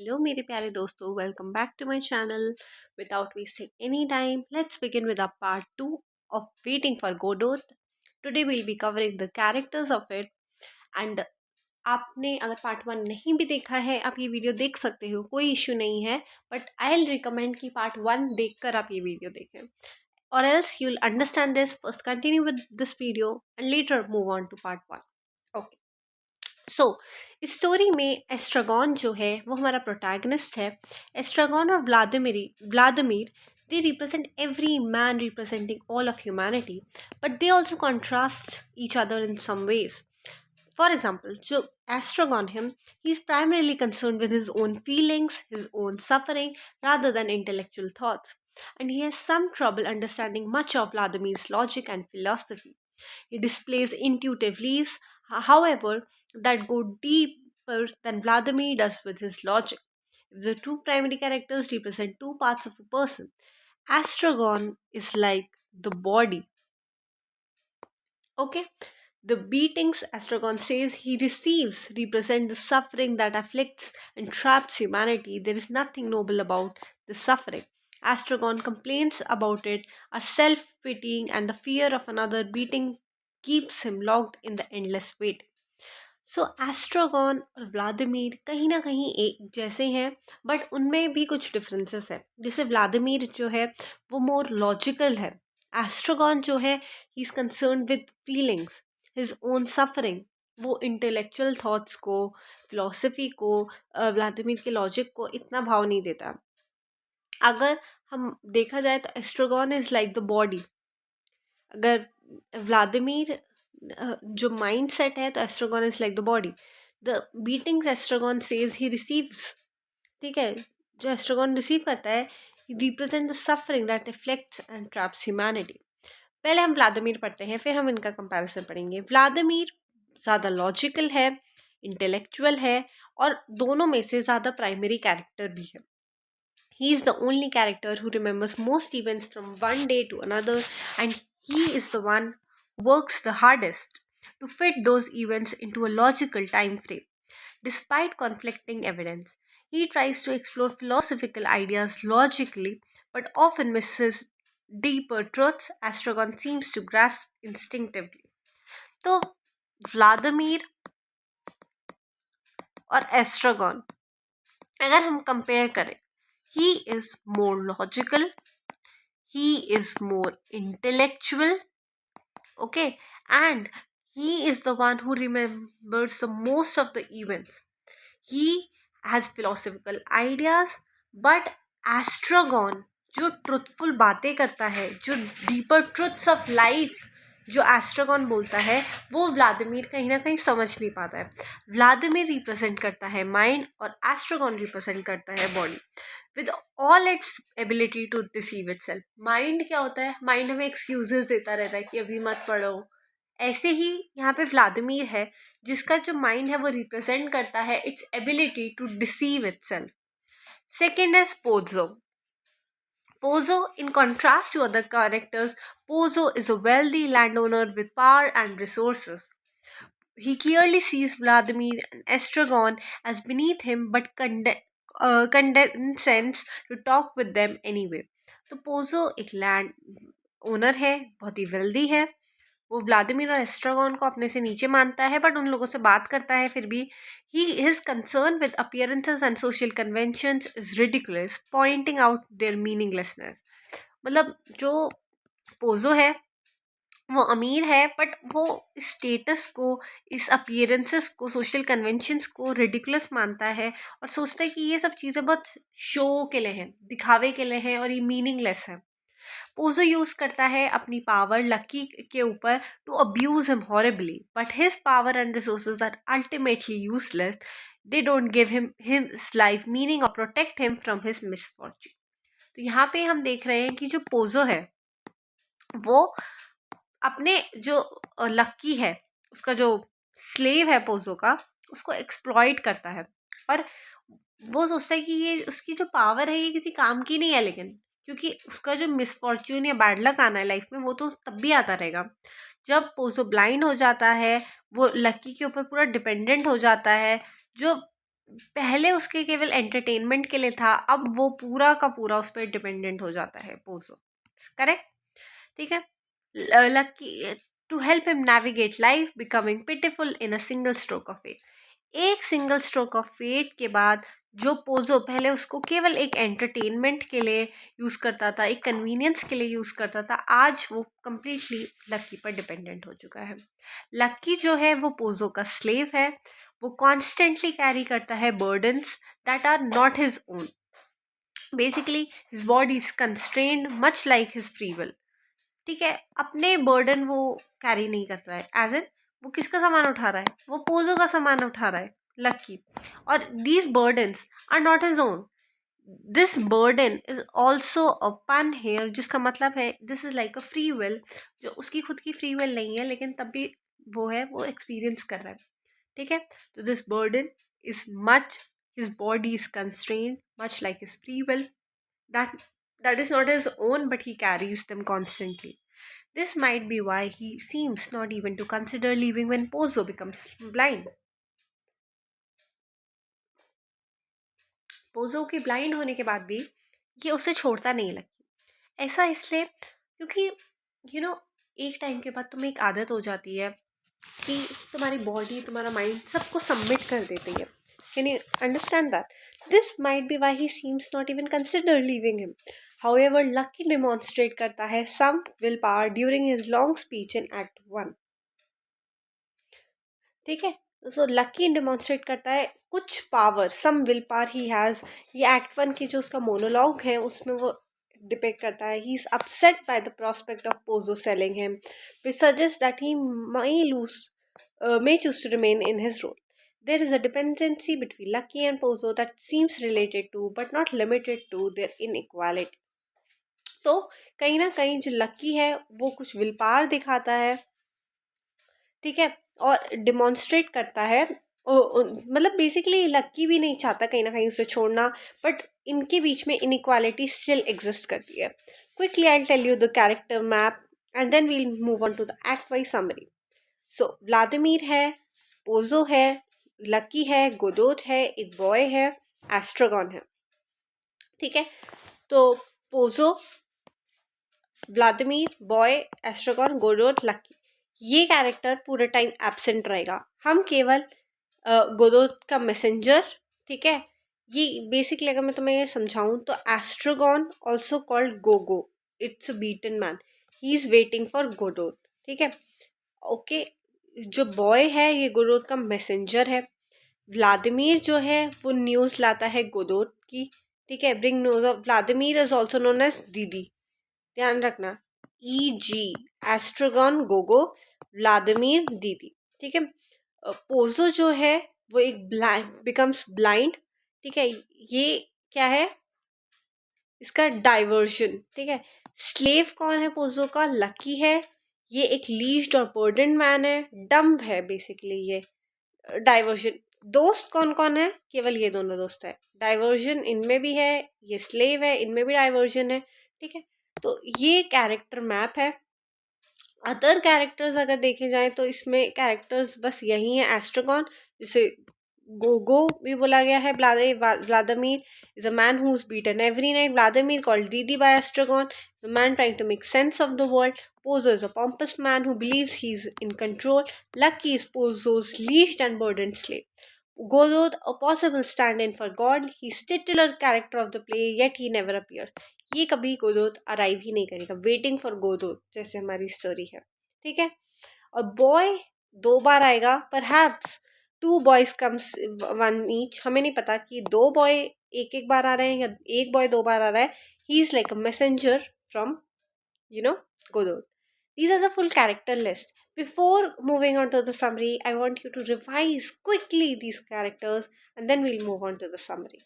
Hello मेरे प्यारे दोस्तों, welcome back to my channel. Without wasting any time, let's begin with our part 2 of waiting for Godot. Today will be covering the characters of it. And आपने अगर part 1 नहीं भी देखा है, आप ये वीडियो देख सकते हो, कोई इश्यू नहीं है। बट आई विल रिकमेंड कि पार्ट 1 देखकर आप ये वीडियो देखें, और else you will understand this. First continue with this video and later move on to part 1। Okay, so इस स्टोरी में एस्ट्रागॉन जो है वो हमारा प्रोटैगनिस्ट है। एस्ट्रागॉन और Vladimir they represent every man representing all of humanity, but they also contrast each other in some ways. For example, जो Astragon him, he is primarily concerned with his own feelings, his own suffering, rather than intellectual thoughts. And he has some trouble understanding much of Vladimir's logic and philosophy. He displays intuitive leaps, however, that go deeper than Vladimir does with his logic. If the two primary characters represent two parts of a person, Astragon is like the body. Okay? The beatings Astragon says he receives represent the suffering that afflicts and traps humanity. There is nothing noble about the suffering. Astragon complains about it, a self pitying, and the fear of another beating keeps him locked in the endless wait. सो एस्ट्रोगॉन और Vladimir कहीं ना कहीं एक जैसे हैं, but उनमें भी कुछ डिफरेंसेस है। जैसे व्लादिमीर जो है वो मोर लॉजिकल है, एस्ट्रोगॉन जो है he is concern with feelings, his own suffering. वो इंटेलेक्चुअल थॉट्स को, फिलोसफी को, व्लादिमीर के लॉजिक को इतना भाव नहीं देता। अगर हम देखा जाए तो Estragon is like the body, अगर व्लादिमीर जो माइंड सेट है तो Estragon is like the body. The beatings Estragon says he receives, ठीक है, जो एस्ट्रोगॉन रिसीव करता है represent the suffering that reflects and traps humanity. पहले हम व्लादिमीर पढ़ते हैं, फिर हम इनका कंपैरिजन पढ़ेंगे। व्लादिमीर ज़्यादा लॉजिकल है, इंटेलेक्चुअल है, और दोनों में से ज़्यादा प्राइमरी कैरेक्टर भी है। He is the only character who remembers most events from one day to another, and he is the one who works the hardest to fit those events into a logical time frame. Despite conflicting evidence, he tries to explore philosophical ideas logically but often misses deeper truths Astragon seems to grasp instinctively. तो Vladimir और एस्ट्रागॉन अगर हम compare करें, he is more logical, he is more intellectual, okay, and he is the one who remembers the most of the events. He has philosophical ideas, but Astragon जो truthful बातें करता है, जो डीपर ट्रुथ्स ऑफ लाइफ जो एस्ट्रागॉन बोलता है, वो Vladimir कहीं ना कहीं समझ नहीं पाता है। व्लादिमीर रिप्रेजेंट करता है माइंड और एस्ट्रागॉन रिप्रेजेंट करता है body with all its ability to deceive itself. Mind क्या होता है? माइंड हमें एक्सक्यूजेस देता रहता है कि अभी मत पढ़ो। ऐसे ही यहाँ पे व्लादिमीर है, जिसका जो माइंड है वो रिप्रेजेंट करता है its ability to deceive itself. Second is Pozzo. Pozo, in contrast to other characters, Pozo is a wealthy landowner with power and resources. He clearly sees Vladimir and Estragon as beneath him, but condescends to talk with them anyway. तो Pozzo एक land owner है, बहुत ही wealthy है। वो Vladimir और एस्ट्रागॉन को अपने से नीचे मानता है, बट उन लोगों से बात करता है फिर भी। He his concern with appearances and social conventions is ridiculous, pointing out their meaninglessness. मतलब जो पोजो है वो अमीर है, बट वो स्टेटस को, इस अपीयरेंसेस को, सोशल कन्वेंशंस को रिडिकुलस मानता है और सोचता है कि ये सब चीज़ें बहुत शो के लिए हैं, दिखावे के लिए हैं, और ये मीनिंगलेस है। पोजो यूज करता है अपनी पावर लकी के ऊपर to abuse him horribly, but his power and resources are ultimately useless. They don't give him his life meaning और protect him from his misfortune. तो यहाँ पे हम देख रहे हैं कि जो पोजो है वो अपने जो लक्की है, उसका जो स्लेव है पोजो का, उसको एक्सप्लॉइट करता है। और वो सोचता है कि ये उसकी जो पावर है ये किसी काम की नहीं है, लेकिन क्योंकि उसका जो मिसफॉर्च्यून या बैड लक आना है लाइफ में, वो तो तब भी आता रहेगा जब पोजो ब्लाइंड हो जाता है, वो लकी के ऊपर पूरा डिपेंडेंट हो जाता है। जो पहले उसके केवल एंटरटेनमेंट के लिए था, अब वो पूरा का पूरा उस पर डिपेंडेंट हो जाता है पोजो। करेक्ट? ठीक है। Lucky to help him navigate life becoming pitiful in a single stroke of fate. एक सिंगल स्ट्रोक ऑफ फेट के बाद जो पोजो पहले उसको केवल एक एंटरटेनमेंट के लिए यूज़ करता था, एक कन्वीनियंस के लिए यूज़ करता था, आज वो कम्प्लीटली लक्की पर डिपेंडेंट हो चुका है। लक्की जो है वो पोजो का स्लेव है। वो कॉन्स्टेंटली कैरी करता है burdens that are not his own. Basically his body is constrained much like his free will. ठीक है, अपने बर्डन वो कैरी नहीं कर रहा है, एज एन वो किसका सामान उठा रहा है, वो पोजो का सामान उठा रहा है, लक्की। और these burdens are not his own. This burden is also a pun here, जिसका मतलब है this is like a free will, जो उसकी खुद की फ्री विल नहीं है, लेकिन तब भी वो है, वो एक्सपीरियंस कर रहा है। ठीक है, तो this burden is much, his body is constrained much like his free will, that that is not his own, but he carries them constantly. This might be why he seems not even to consider leaving when Pozo becomes blind. Pozzo के blind होने के बाद भी ये उसे छोड़ता नहीं लगती। ऐसा इसलिए क्योंकि एक टाइम के बाद तुम्हें एक आदत हो जाती है कि तुम्हारी बॉडी, तुम्हारा माइंड सबको सबमिट कर देती है। Can you understand that? This might be why he seems not even consider leaving him. However Lucky demonstrate करता है some willpower during his long speech in act 1। ठीक है, सो लकी डेमोन्स्ट्रेट करता है कुछ power, some willpower he has. ये act 1 की जो उसका मोनोलॉग है उसमें वो डिपेक्ट करता है। He is upset by the prospect of Pozzo selling him, which suggests that he may choose to remain in his role. There is a dependency between Lucky and Pozo that seems related to but not limited to their inequality. तो कहीं ना कहीं जो lucky है वो कुछ will power दिखाता है, ठीक है, और डिमॉन्स्ट्रेट करता है। मतलब बेसिकली लक्की भी नहीं चाहता कहीं ना कहीं उसे छोड़ना, बट इनके बीच में इनइक्वालिटी स्टिल एग्जिस्ट करती है। Quickly I tell you the character map and then we'll move on to the act wise summary. So Vladimir है, पोजो है, लकी है, गोदोट है, एक बॉय है, एस्ट्रोगॉन है। ठीक है, तो Pozzo, Vladimir, boy, Estragon, Godot, Lucky, ये कैरेक्टर पूरे टाइम एब्सेंट रहेगा। हम केवल गोदोट का मैसेंजर, ठीक है, ये बेसिकली अगर मैं तुम्हें समझाऊं तो Estragon also called Gogo, it's a beaten man, he is waiting for Godot. ठीक है, ओके। जो बॉय है ये गोडोट का मैसेंजर है। व्लादिमीर जो है वो न्यूज़ लाता है गोदोट की। ठीक है, bring news of Vladimir is also known as Didi, ध्यान रखना। ई एस्ट्रोगॉन गोगो, व्लादिमीर दीदी। ठीक है, पोजो जो है वो एक ब्लाइंड बिकम्स ब्लाइंड। ठीक है, ये क्या है, इसका डाइवर्जन। ठीक है, स्लेव कौन है पोजो का, लकी है। ये एक लीज्ड और बर्डन मैन है, डम्ब है बेसिकली ये। डाइवर्जन, दोस्त कौन कौन है, केवल ये दोनों दोस्त है। डाइवर्जन इनमें भी है, ये स्लेव है, इनमें भी डाइवर्जन है। ठीक है, तो ये कैरेक्टर मैप है। अदर कैरेक्टर्स अगर देखे जाएं तो इसमें कैरेक्टर्स बस यही हैं। एस्ट्रोगॉन, जिसे गोगो भी बोला गया है। Vladimir is a man who is beaten every night. Vladimir called Didi by Estragon is a man trying to make sense of the world. Pozzo is a pompous man who believes he's in control. Lucky is Pozo's leashed and burdened slave. Godot, a possible stand-in for God, he's titular character of the play, yet he never appears. ये कभी गोदोत arrive ही नहीं करेगा, waiting for गोदोत जैसे हमारी story है। ठीक है, और बॉय 2 बार आएगा, perhaps 2 boys comes one each, हमें नहीं पता कि 2 बॉय एक एक बार आ रहे हैं या एक बॉय 2 बार आ रहा है। He is like a messenger from Godot. These are the full character list. Before moving on to the summary, I want you to revise quickly these characters and then we'll move on to the summary.